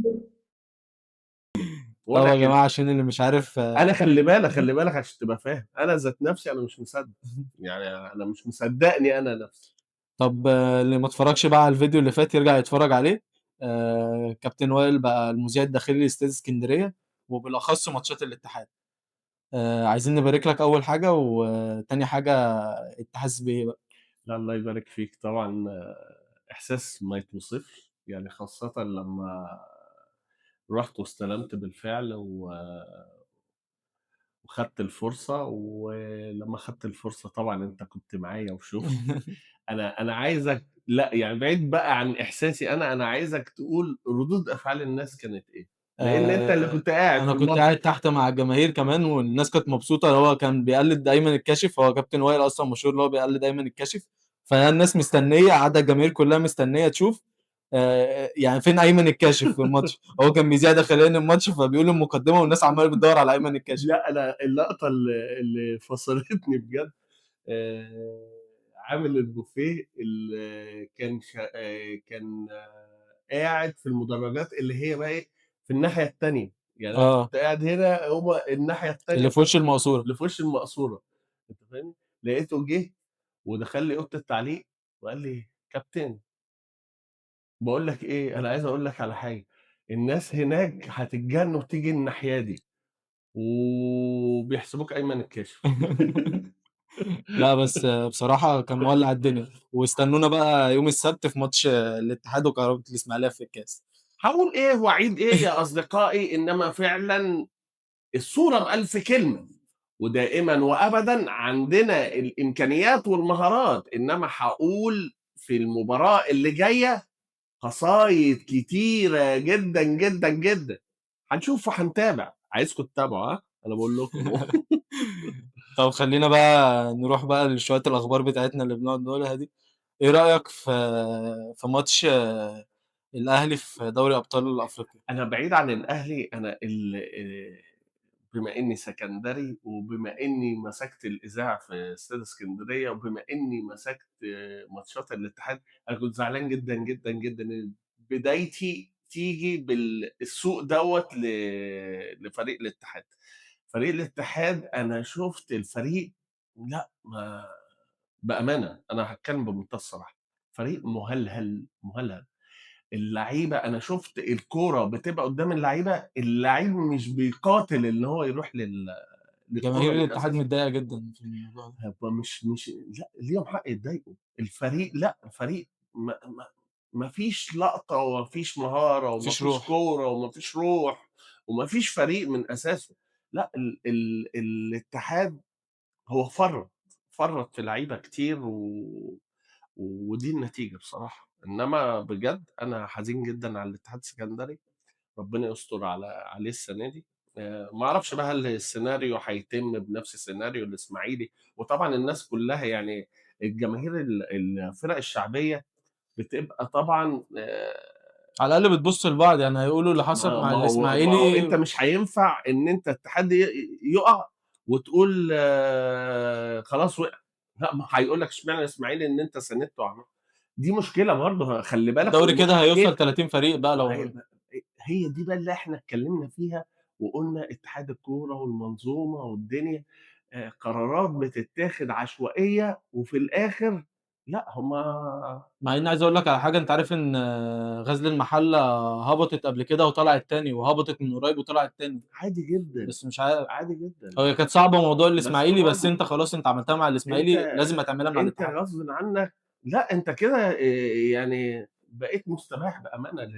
طب ولا يا كده. جماعة عشان اللي مش عارف انا خلي بالك عشان تبقى فاهم، انا ذات نفسي انا مش مصدق، يعني انا مش مصدقني انا نفسي. طب اللي ما اتفرجش بقى على الفيديو اللي فات يرجع يتفرج عليه. كابتن وائل بقى المذيع الداخلي لاستاد اسكندرية، وبالأخص ماتشات الاتحاد. عايزين نبارك لك أول حاجة، وتاني حاجة أنت حاسس بإيه بقى؟ لا الله يبارك فيك طبعا، احساس ما يتوصفش يعني، خاصة لما رحت واستلمت بالفعل وخدت الفرصة. ولما خدت الفرصة طبعا انت كنت معايا وشفت. انا عايزك، لا يعني بعيد بقى عن احساسي، انا عايزك تقول ردود افعال الناس كانت ايه، لان انت اللي كنت قاعد أنا في كنت الماتش. قاعد تحت مع الجماهير كمان، والناس كانت مبسوطة. هو كان بيقلد أيمن الكاشف، هو كابتن وائل أصلا مشهور اللي هو بيقلد أيمن الكاشف. فالناس مستنية، قاعدة الجماهير كلها مستنية تشوف يعني فين أيمن الكاشف في الماتش. هو كان بيذيع داخليا الماتش، فبيقول المقدمة والناس عمالة بتدور على أيمن الكاشف. لا انا اللقطة اللي فصلتني بجد، عامل البوفيه اللي كان قاعد في المدرجات اللي هي بقى ايه، في الناحيه التانيه. يعني انا اه، كنت قاعد هنا، هو الناحيه التانيه اللي في وش المقصورة. اللي في وش المقصوره. انت فاهم؟ لقيته جه ودخل لي اوضه التعليق وقال لي: كابتن، بقول لك ايه، انا عايز اقول لك على حاجه، الناس هناك هتتجن وتيجي الناحيه دي وبيحسبوك ايمن الكاشف. لا بس بصراحة كان مولع الدنيا. واستنونا بقى يوم السبت في ماتش الاتحاد وكهرباء الإسماعيلية في الكاس. هقول ايه واعيد ايه يا اصدقائي، انما فعلا الصورة بألف كلمة. ودائما وأبدا عندنا الإمكانيات والمهارات، إنما هقول في المباراة اللي جاية قصايد كتيرة جدا جدا جدا. هنشوف وهنتابع، عايزكم تتابعوا، ها أنا بقول لكم أهو. طب خلينا بقى نروح بقى لشوية الأخبار بتاعتنا اللي بنقعد نقولها دي. إيه رأيك في ماتش الأهلي في دوري أبطال أفريقيا؟ أنا بعيد عن الأهلي، أنا بما إني سكندري، وبما إني مسكت الإذاعة في استاد اسكندرية، وبما إني مسكت ماتشات الاتحاد، أنا كنت زعلان جدا جدا جدا إن بدايتي تيجي بالسوق دوت لفريق الاتحاد. فريق الاتحاد أنا شفت الفريق، لا ما بأمانة أنا هتكلم بمنتهى الصراحة، فريق مهلهل مهلهل. اللعيبه انا شفت الكوره بتبقى قدام اللعيبه، اللعيب مش بيقاتل ان هو يروح للكوره جماهير من الاتحاد اساسه. متضايقة جدا في الموضوع ده. هو مش لا ليهم حق يتضايقوا. الفريق، لا الفريق ما فيش لقطه، وما فيش مهاره، وما مفيش فيش روح. كوره، وما فيش روح، وما فيش فريق من اساسه. لا ال الاتحاد هو فرط في لعيبه كتير ودي النتيجه بصراحه. انما بجد انا حزين جدا على الاتحاد السكندري، ربنا يستر عليه السنه دي. ما اعرفش بقى هل السيناريو هيتم بنفس سيناريو الاسماعيلي. وطبعا الناس كلها يعني الجماهير الفرق الشعبيه بتبقى طبعا على الأقل بتبص لبعض، يعني هيقولوا اللي حصل مع ما هو الإسماعيلي. انت مش هينفع ان انت الاتحاد يقع وتقول خلاص وقع. لا، ما هيقول لك اشمعنى الاسماعيلي ان انت ساندته دي مشكله برضه، خلي بالك، الدوري كده هيوصل ومشكله. 30 فريق بقى ما لو. هي هي دي بقى اللي احنا اتكلمنا فيها، وقلنا اتحاد الكوره والمنظومه والدنيا، قرارات بتتاخد عشوائيه، وفي الاخر لا هما مع إني عايز أقول لك على حاجة. أنت عارف إن غزل المحلة هبطت قبل كده وطلعت تاني، وهبطت من قريب وطلعت تاني. عادي جدا، بس مش عارف. عادي جدا. هي كانت صعبة موضوع بس الإسماعيلي، بس برضه أنت خلاص أنت عملتها مع انت الإسماعيلي لازم هتعملها مع انت الاتحاد. غصب عنك، لا انت كده يعني بقيت مستباح بامانه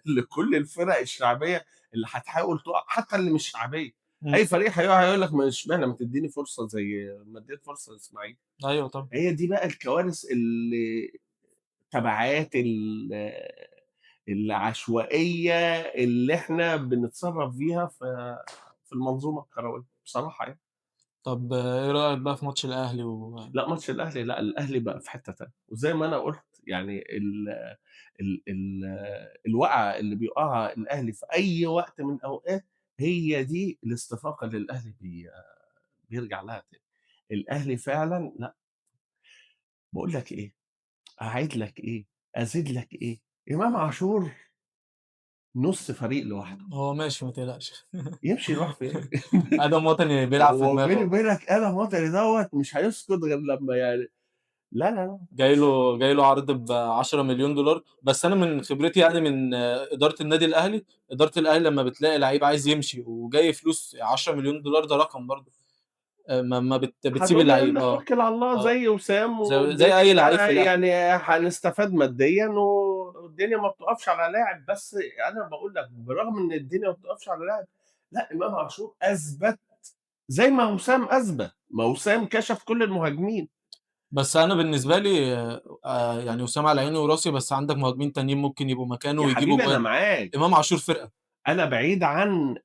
لكل الفرق الشعبيه اللي هتحاول تقع، حتى اللي مش شعبيه. مم. اي فريق هيقع هيقول لك ما اشمعنى ما تديني فرصه زي ما اديت فرصه لاسماعيل. أيوه طبعا. هي دي بقى الكوارث اللي تبعات العشوائيه اللي احنا بنتصرف فيها في المنظومه الكرويه بصراحه يعني. طب إيه رأيك بقى في ماتش الأهلي لا ماتش الاهلي، لا الاهلي بقى في حته تانيه، وزي ما انا قلت يعني ال الوقعه اللي بيقعها الاهلي في اي وقت من الاوقات، هي دي الاستفاقه اللي الاهلي بيرجع لها تاني. الاهلي فعلا، لا بقول لك ايه، اعيد لك ايه، ازيد لك ايه، امام عاشور نُص فريق لوحده، هو ماشي ما تقلقش. يمشي يروح فين؟ أدم وطني بيلعب في وبيني دماغه. وبينك آدم وطني دوّة مش هيسكت غير لمّا يعني لا، لا، لا. جاي له عرض ب10.000.000$، بس أنا من خبرتي يعني من إدارة النادي الأهلي، إدارة الأهلي لمّا بتلاقي لعيب عايز يمشي وجاي فلوس $10.000.000 ده رقم برضه، ما بتسيب هتقول لي اللعيب عندك توكّل على الله آه، زي وسام زي والدنيا أي لعيب في الأهلي. يعني هنستفاد ماديًا والدنيا ما بتقفش على لاعب، بس أنا باقول لك برغم إن الدنيا ما بتقفش على لاعب، لأ إمام عاشور أثبت زي ما وسام أثبت، ما وسام كشف كل المهاجمين. بس أنا بالنسبة لي يعني وسام على عيني وراسي، بس عندك مهاجمين تانيين ممكن يبقوا مكانه يا ويجيبوا حبيبي أنا جوان. معاك، إمام عاشور فرقة. أنا بعيد عن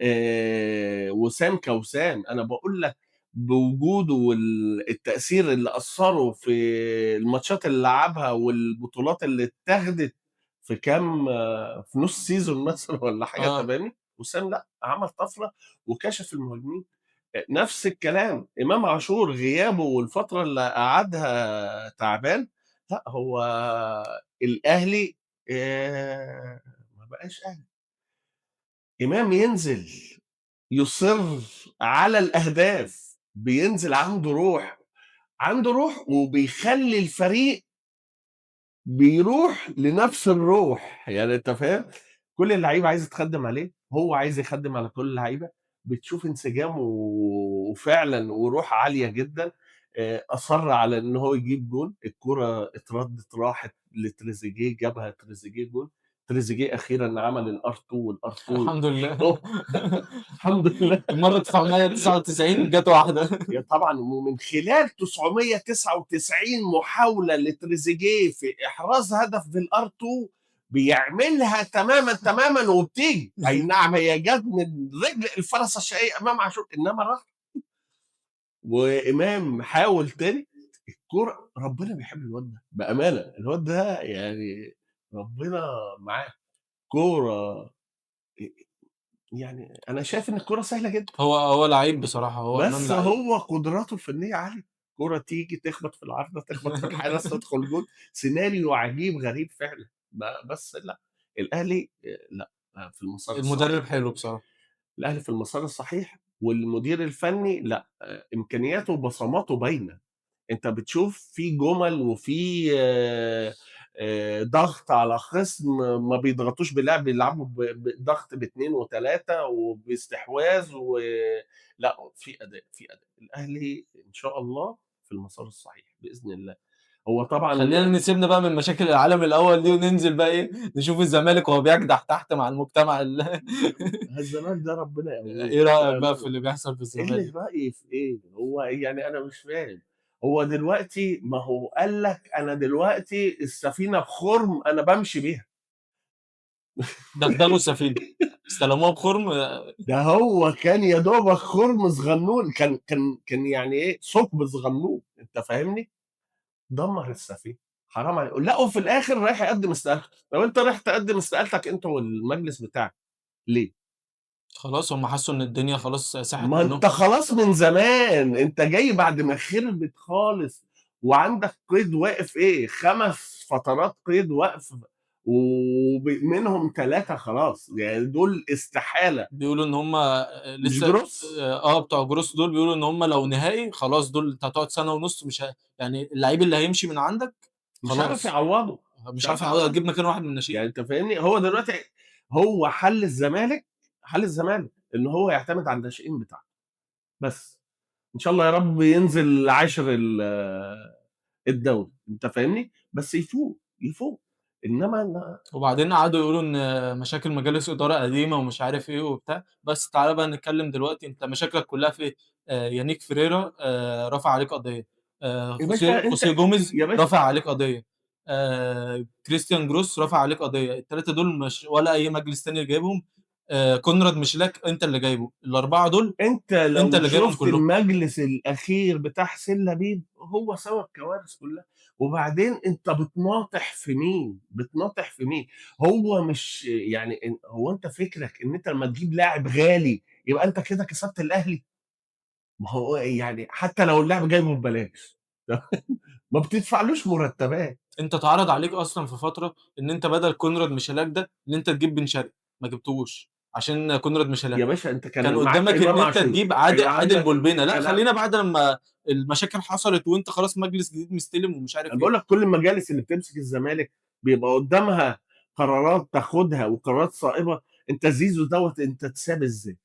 وسام كوسام، أنا باقول لك بوجوده التأثير اللي أثّره في الماتشات اللي لعبها والبطولات اللي اتاخدت في كام في نُص سيزون مثلًا والّا حاجة أنت آه، فاهمني؟ وسام لأ، عمل طفرة وكشف المهاجمين. نفس الكلام إمام عاشور غيابه والفترة اللي قعدها تعبان، لأ هو الأهلي ما بقاش أهلي. إمام ينزل يُصِر على الأهداف، بينزل عنده روح، عنده روح وبيخلّي الفريق بيروح لنفس الروح، يعني أنت فاهم؟ كل اللعيبة عايزة تخدّم عليه، هو عايز يخدّم على كل اللعيبة، بتشوف انسجام وفعلًا وروح عالية جدًا، أصَرّ على إن هو يجيب جون، الكورة اتردِّت راحت لتريزيجيه جابها تريزيجيه جون، تريزيجيه أخيرًا عمل الR2 والR2 الحمد لله. شوف الحمد لله. المَرّة 999 جات واحدة. طبعًا ومن خلال 999 محاولة لتريزيجيه في إحراز هدف بالR2 بيعملها تمامًا، تمامًا وبتيجي، أي نعم هي جات من رجل الفرس الشقية إمام عاشور، إنما راح وإمام حاول تاني، الكورة ربنا بيحب الواد ده، بأمانة الواد ده يعني ربنا معاه، كورة يعني أنا شايف إن الكورة سهلة جدًا. هو لعيب بصراحة، هو إمام بس لعيب. هو قدراته الفنية عالية، كورة تيجي تخبط في العارضة، تخبط في الحارس، تدخل جون، سيناريو عجيب غريب فعلًا، بس لأ، الأهلي لأ، في المسار المدرب الصحيح، حلو بصراحة. الأهلي في المسار الصحيح والمدير الفني لأ، إمكانياته وبصماته باينة. أنت بتشوف في جُمل وفي ضغط على خصم ما بيضغطوش بلعب، بيلعبوا بضغط ب2 و3 وباستحواذ لأ، في أداء، في أداء. الأهلي إن شاء الله في المسار الصحيح بإذن الله. هو طبعًا خلّينا نسيبنا بقى من مشاكل العالم الأول دي وننزل بقى إيه، نشوف الزمالك وهو بيجدح تحت مع المجتمع الزمالك ده ربنا يقويه إيه رأيك بقى في بأمانة. اللي بيحصل في إيه اللي الزمالك؟ رأيي في إيه؟ هو يعني أنا مش فاهم. هو دلوقتي ما هو قال لك أنا دلوقتي السفينة بخُرم أنا بامشي بيها. دغدغوا السفينة، استلموها بخُرم. ده هو كان يا دوبك خُرم صغنون، كان يعني إيه، ثقب صغنون، أنت فاهمني؟ دمّر السفينة، حرام لأ وفي الآخر رايح يقدّم استقالته، طب أنت رايح تقدّم استقالتك أنت والمجلس بتاعك، ليه؟ خلاص هم حسّوا إن الدنيا خلاص ساحت ما منّهم. أنت خلاص من زمان، أنت جاي بعد ما خربت خالص، وعندك قيد واقف إيه، 5 فترات قيد واقف منهم 3 خلاص، يعني دول استحالة، بيقولوا إن هم مش لسه جروس؟ بتوع جروس دول بيقولوا إن هم لو نهائي خلاص دول أنت هتقعد سَنة ونُص مش يعني اللعيب اللي هيمشي من عندك مش هيعرف خلاص، يعوّضه، مش مش هيعرف عارف يعوّضها يعوّضه. هتجيب مكانه واحد من الناشئين. يعني أنت فاهمني؟ هو دلوقتي هو حل الزمالك إن هو يعتمد على الناشئين بتاعته، بس. إن شاء الله يا رب ينزل عاشر الدوري، أنت فاهمني؟ بس يفوق، يفوق، إنما وبعدين قعدوا يقولوا إن مشاكل مجالس إدارة قديمة ومش عارف إيه وبتاع، بس تعالَ بقى نتكلّم دلوقتي أنت مشاكلك كلّها في إيه؟ يانيك فيريرا رفع عليك قضية، يا باشا خوسيه جوميز يا باشا رافع عليك قضية، كريستيان جروس رافع عليك قضية، ال3 دول مش ولا أي مجلس تاني جايبهم، كونراد ميشيلاك أنت اللي جايبه، ال4 دول أنت أنت لو اللي جايبهم شُفت كلّهم. المجلس الأخير بتاع حسين لبيب، هو سبب الكوارث كلّها، وبعدين أنت بتناطح في مين؟ بتناطح في مين؟ هو مش يعني هو أنت فكرك إن أنت لمّا تجيب لاعب غالي يبقى أنت كده كسبت الأهلي؟ ما هو يعني حتى لو اللاعب جايبه ببلاش ما بتدفعلوش مرتبات. أنت اتعرض عليك أصلًا في فترة إن أنت بدل كونراد ميشيلاك ده إن أنت تجيب بن شرقي. ما جبتوش عشان كونراد مش يا هيلاعب. باشا انت كان كان معاك قدامك ان امام انت عاشور، تجيب كان عادل عندك بولبينا، لا كان خلينا بعد لما المشاكل حصلت وانت خلاص مجلس جديد مستلم ومش عارف انا ايه. بقول لك كل المجالس اللي بتمسك الزمالك بيبقى قدامها قرارات تاخدها وقرارات صائبه. انت زيزو دوت انت تساب ازاي؟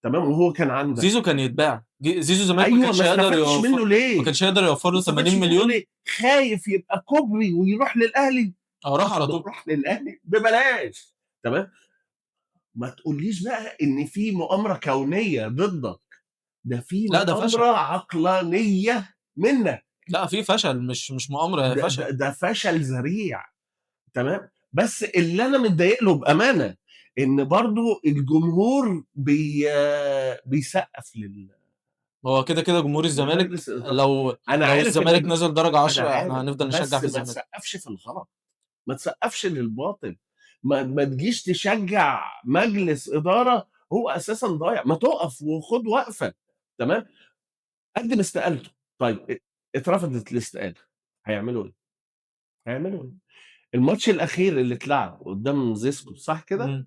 تمام، وهو كان عندك. زيزو كان يتباع، زيزو الزمالك ما ايوه، كانش ما هيقدر استفدتش يوفر، منه ما ليه؟ كانش هيقدر يوفر ما له استفدتش 80 منه مليون. ليه؟ خايف يبقى كوبري ويروح للاهلي. او راح على ما طول. راح للاهلي ببلاش. تمام. ما تقوليش بقى ان في مؤامره كونيه ضدك، ده في لا ده فشل، مؤامره عقلانيه منك. لا في فشل، مش مؤامره، هي فشل. ده فشل ذريع. تمام. بس اللي انا متضايق له بامانه ان برضو الجمهور بيسقف هو كده كده جمهور الزمالك لمجلس الاداره. لو انا لو عارف الزمالك ان نزل درجه انا 10 احنا عارف، هنفضل نشجع بس في ما الزمالك. تسقفش في الغلط، ما تسقفش للباطل. ما تجيش تشجع مجلس اداره هو اساسا ضايع. ما تقف وخد وقفه. تمام. قدم استقالته. طيب اترفضت الاستقاله، هيعملوا ايه؟ هيعملوا ايه؟ الماتش الاخير اللي اتلعب قدام زيسكو صح كده؟ مم.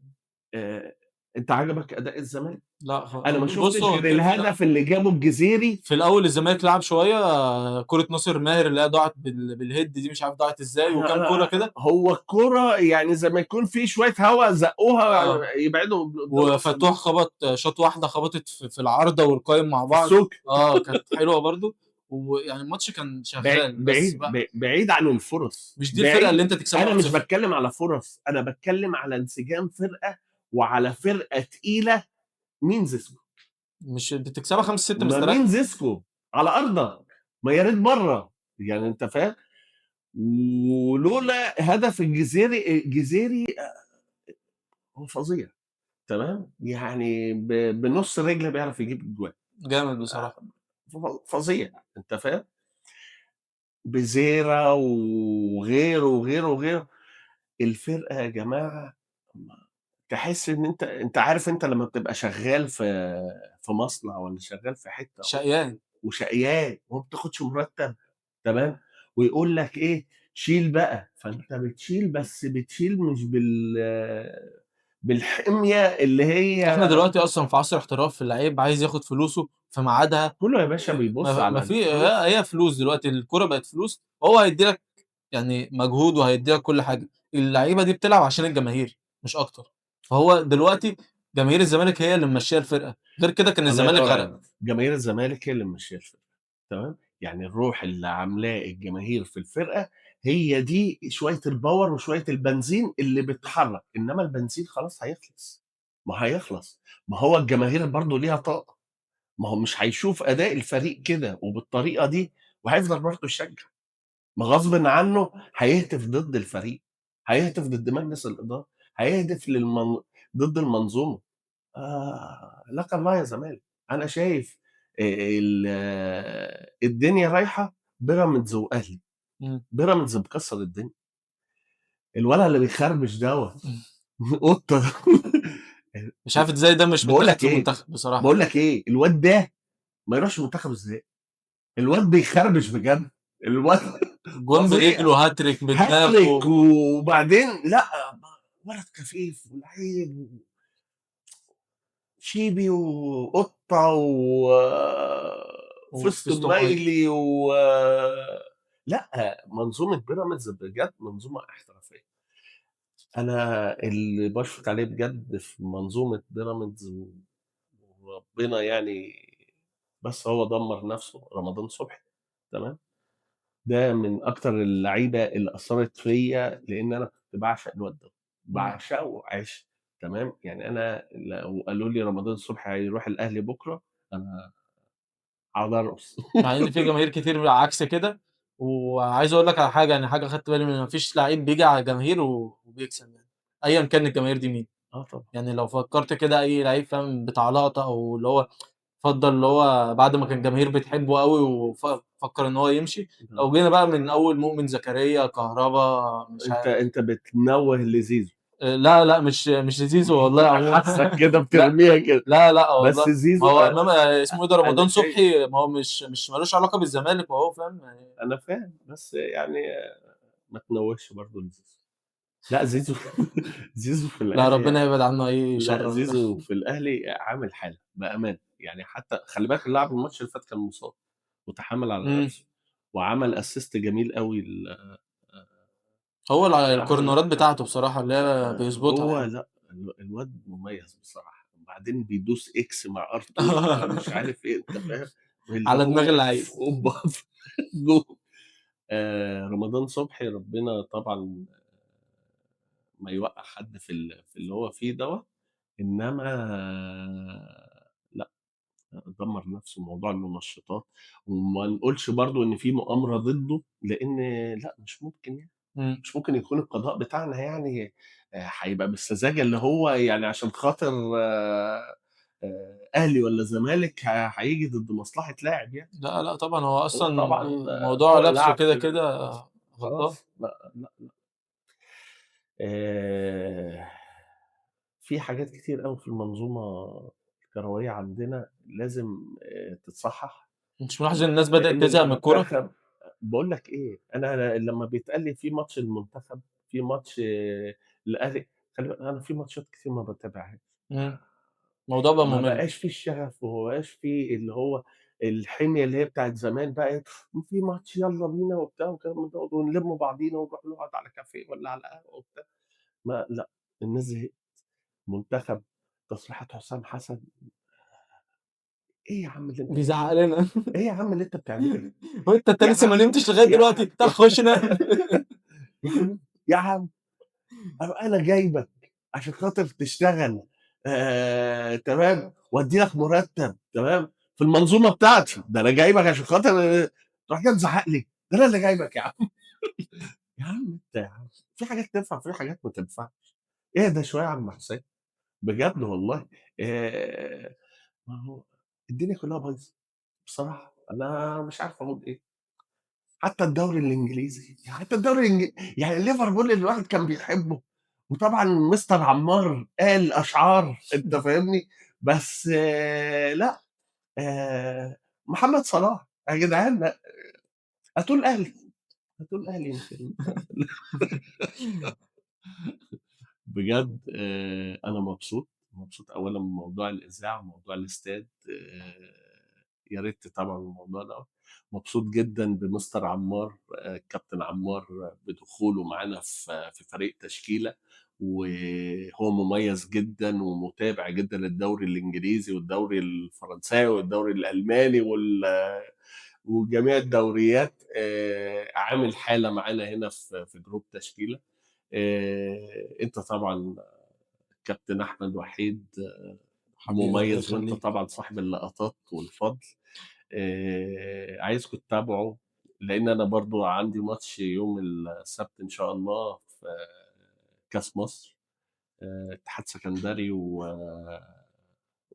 آه، انت عجبك اداء الزمالك؟ لا انا ما بص شفتش هو غير الهدف اللي جابه الجزيري. في الاول الزمالك لعب شويه، كره ناصر ماهر اللي هي ضاعت بالهيد دي، مش عارف ضاعت ازاي، وكام كوره كده. هو الكرة يعني زي ما يكون في شويه هوا زقوها اه يبعدوا قدام وفتوح الصندوق. خبط شوط واحده، خبطت في العارضه والقايم مع في بعض. السوق. اه كانت حلوه برضو. ويعني الماتش كان بعيد شغال بس بعيد بقى بعيد عن الفرص، مش دي الفرقه اللي بعيد. انت تكسبها انا مش 1-0. بتكلم على فرص، انا بتكلم على انسجام فرقه وعلى فرقه تقيله. مين زيسكو؟ مش انت تكسبها 5-6 ما مين مستريح. زيسكو على ارضك؟ ما يا ريت بره. يعني انت فاهم. ولولا هدف الجزيري هو فظيع. تمام. يعني بنص رجله بيعرف يجيب اجوان. جامد بصراحه. فظيع. انت فاهم. بزيرة وغيره وغيره وغيره. الفرقه يا جماعه تحس ان انت عارف انت لما بتبقى شغال في مصنع ولا شغال في حته شقيان. وشقيان وما بتاخدش مرتب. تمام. ويقول لك ايه؟ شيل بقى. فانت بتشيل، بس بتشيل مش بالحميه اللي احنا هي. دلوقتي اصلا في عصر احتراف، اللعيب عايز ياخد فلوسه في ميعادها. كله يا باشا بيبص ما على في الفلوس. هي فلوس دلوقتي، الكرة بقت فلوس، هو هيدي لك يعني مجهود وهيدي لك كل حاجه. اللعيبه دي بتلعب عشان الجماهير مش اكتر. فهو دلوقتي جماهير الزمالك هي اللي ماشيه الفرقه، غير كده كان الله الزمالك ينور غرق. عليك. جماهير الزمالك هي اللي ماشيه الفرقه. تمام. يعني الروح اللي عاملاه الجماهير في الفرقه هي دي شويه الباور وشويه البنزين اللي بتحرك. انما البنزين خلاص هيخلص. ما هيخلص. ما هو الجماهير برضو ليها طاقه. ما هو مش هيشوف اداء الفريق كده وبالطريقه دي وهيفضل برضه يشجع. ما غصب عنه هيهتف ضد الفريق، هيهتف ضد مجلس الاداره، هيهتف ضد المنظومه. لك الله يا زمالك. انا شايف الدنيا رايحه بيراميدز واهلي. مم. بيراميدز مكسر الدنيا. الولد اللي بيخربش دوت قطه. مش عارف ازاي ده مش بقول متاخد لك في ايه المنتخب بصراحه. بقول لك ايه الواد ده ما يروحش المنتخب ازاي؟ الواد بيخربش بجد. الواد جون فظيع. برجله، هاتريك هاتريك. بدماغه. وبعدين لا، ولد خفيف ولعيب. شيبي وقطة وفستون وفيستون مايلي. مايلي لا، منظومة بيراميدز بجد منظومة احترافية. أنا اللي بشفق عليه بجد في منظومة بيراميدز وربنا يعني. بس هو دمر نفسه رمضان صبحي. تمام. ده من أكتر اللعيبة اللي أثرت فيا لأن أنا كنت بعشق الواد ده. مم. بعشقه عشق. تمام. يعني أنا لو قالوا لي رمضان صبحي هيروح الأهلي بكرة أنا هقعد ارقص. مع ان في جماهير كتير عكس كده. وعايز اقول لك على حاجه، يعني حاجه خدت بالي منها، مفيش لعيب بيجي على الجماهير وبيكسب يعني، ايا كان الجماهير دي مين. اه طبعا. يعني لو فكرت كده اي لعيب فاهم بتاع لقطه، او اللي هو فضل اللي هو بعد ما كان الجماهير بتحبه قوي وفكر ان هو يمشي. لو جينا بقى من اول مؤمن زكريا كهربا مش انت بتنوه لزيزو. لا لا مش زيزو والله حاسك عموما. كده لا بترميها كده. لا لا بس والله. ما زيزو هو امام اسمه ايه ده، انا رمضان شايف. صبحي، ما هو مش ملوش علاقه بالزمالك وهو فاهم يعني. انا فاهم بس يعني ما تنوهش برضه لزيزو. لأ زيزو زيزو في لا الأهلي ربنا يبعد عنه أي لأ شر. زيزو في الأهلي عامل حالة بأمانة، يعني حتى خلّي بالك اللاعب الماتش اللي فات كان مصاب وتحمّل على إمم. نَفْسه وعمل assist جميل أوي هو عمل الكورنرات بتاعته بصراحة اللي هي بيضبطها هو يعني. لأ الواد مميز بصراحة، وبعدين بيدوس X مع R2 مع مش عارف إيه، أنت فاهم؟ واللي على دماغ هو اللعيب. هوبا جون. رمضان صبحي ربنا طبعًا ما يوقّع حد في اللي هو فيه دوّة، إنما لأ، دمّر نَفْسه موضوع المنشطات، وما نقولش برضه إن في مؤامرة ضده، لإن لأ مش ممكن يعني، إمم. مش ممكن يكون القضاء بتاعنا يعني هيبقى بالسذاجة اللي هو يعني عشان خاطر أهلي والّا زمالك هييجي ضد مصلحة لاعب يعني، لا، لأ طبعًا هو هو أصلًا طبعًا الموضوع هو لابسه لعب كده، في كده غلطان. خلاص لأ، لأ، لأ. آآ في حاجات كتير أوي في المنظومة الكروية عندنا لازم تتصحّح، أنت مش ملاحظ إن الناس بدأت لإن تزهق من الكورة؟ المنتخب باقول لك إيه، أنا لمّا بيتقال لي في ماتش المنتخب، في ماتش الأهلي، خلّي بالك أنا في ماتشات كتير ما باتابعهاش، إمم. الموضوع بقى ما ممل. بقاش في الشغف وما بقاش في اللي هو الحمية اللي هي بتاعة زمان بقى إيه، في ماتش يالّا بينا وبتاع وكلام من دوّة ونلِم بعضينا ونروح نقعد على كافيه والّا على قهوة وبتاع، ما لأ، الناس زهقت. منتخب، تصريحات حسام حسن، إيه يا عم اللي أنت بيزعق بتعمله؟ لنا. إيه يا عم اللي أنت بتعمله؟ وأنت يا لسه ما عم نمتش لغاية يا دلوقتي، تعالَ خُش نام. يا عم يا عم أبقى أنا جايبك عشان خاطر تشتغل تمام، وأدّي لك مرتب تمام، في المنظومة بتاعتي، ده أنا جايبك عشان خاطر تروح جاي مزعّق لي، ده أنا اللي جايبك يا عم، يا عم أنت يا عم، في حاجات تنفع وفي حاجات ما تنفعش، اهدى شوية يا عم حسين، بجد والله آآ ما هو الدنيا كلّها بايظة، بصراحة أنا مش عارف أقول إيه، حتى الدوري الإنجليزي، حتى الدوري يعني ليفربول اللي الواحد كان بيحبه، وطبعًا مستر عمّار قال أشعار أنت فاهمني، بس لأ، محمد صلاح يا جدعان لأ، هاتوا الأهلي، هاتوا الأهلي يمكن بجد أنا مبسوط، مبسوط أولًا من موضوع الإذاعة وموضوع الاستاد يا ريت تتابعوا الموضوع دوّة، مبسوط جدًا بمستر عمار الكابتن عمار بدخوله معانا في فريق تشكيلة، وهو مميز جدًا ومتابع جدًا للدوري الإنجليزي والدوري الفرنساوي والدوري الألماني وجميع الدوريات عامل حالة معانا هنا في جروب تشكيلة. أنت طبعًا كابتن أحمد وحيد حبيبي الله مميز وأنت يخلّيك. طبعًا صاحب اللقطات والفضل، عايزكم تتابعوا، لإن أنا برضه عندي ماتش يوم السبت إن شاء الله في كاس مصر، اتحاد سكندري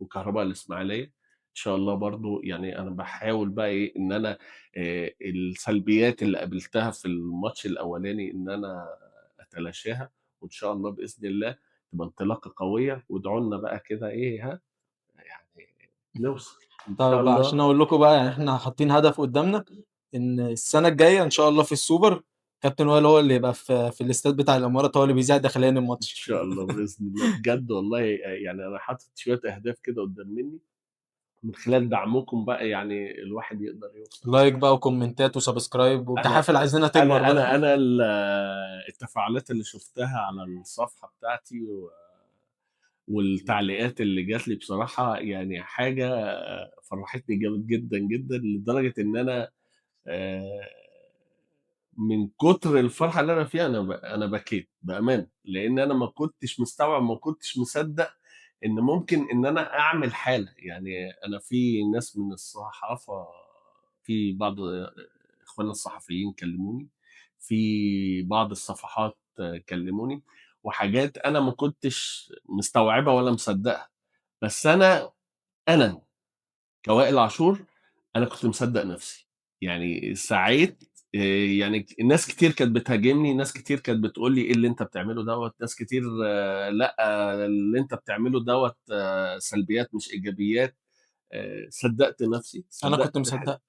وكهرباء الإسماعيلية، إن شاء الله برضه يعني أنا باحاول بقى إيه، إن أنا السلبيات اللي قابلتها في الماتش الأولاني إن أنا أتلاشاها، وإن شاء الله بإذن الله تبقى انطلاقة قوية، وادعوا لنا بقى كده إيه ها، يعني نوصل إن شاء طب عشان الله. أقول لكم بقى يعني إحنا حاطين هدف قدّامنا، إن السنة الجاية إن شاء الله في السوبر، كابتن وائل هو اللي يبقى في الاستاد بتاع الإمارات، هو اللي بيذيع داخليًا إن الماتش. شاء الله بإذن الله، بجد والله يعني أنا حاطط شوية أهداف كده قدّام منّي، من خلال دعمكم بقى يعني الواحد يقدر يوصل. لايك بقى وكومنتات وسبسكرايب أنا والتحافل عايزينها تكبر أنا بقى. أنا أنا التفاعلات اللي شُفتها على الصفحة بتاعتي والتعليقات اللي جات لي بصراحة يعني حاجة فرّحتني جامد جدًا، جدًا، لدرجة إن أنا آآ من كتر الفرحة اللي أنا فيها أنا بكيت بأمانة، لإن أنا ما كنتش مستوعب، ما كنتش مصدّق إن ممكن إن أنا أعمل حالة، يعني أنا في ناس من الصحافة في بعض إخواننا الصحفيين كلموني، في بعض الصفحات كلموني، وحاجات أنا ما كنتش مستوعبها ولا مصدّقها، بس أنا كوائل عاشور، أنا كنت مصدّق نَفْسي، يعني ساعات يعني ناس كتير كانت بتهاجمني، ناس كتير كانت بتقول لي: "إيه اللي أنت بتعمله دوّة؟" ناس كتير لأ، اللي أنت بتعمله دوّة سلبيات مش إيجابيات، صدّقت نَفْسي، أنا كنت صدّقت مصدّقها.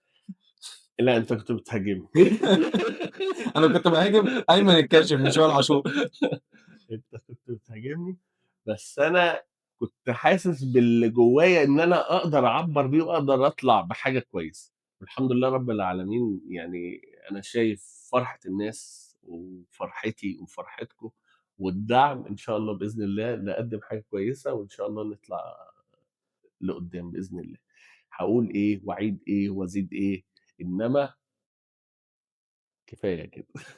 لأ، أنت كنت بتهاجمني. أنا كنت باهاجم أيمن الكاشف مش وائل عاشور. أنت كنت بتهاجمني، بس أنا كنت حاسس باللي جوايا إن أنا أقدر أعبّر بيه وأقدر أطلع بحاجة كويسة، والحمد لله رب العالمين يعني أنا شايف فرحة الناس وفرحتي وفرحتكم والدعم إن شاء الله بإذن الله نقدّم حاجة كويسة وإن شاء الله نطلع لقدّام بإذن الله. هاقول إيه وأعيد إيه وأزيد إيه، إنما كفاية كده.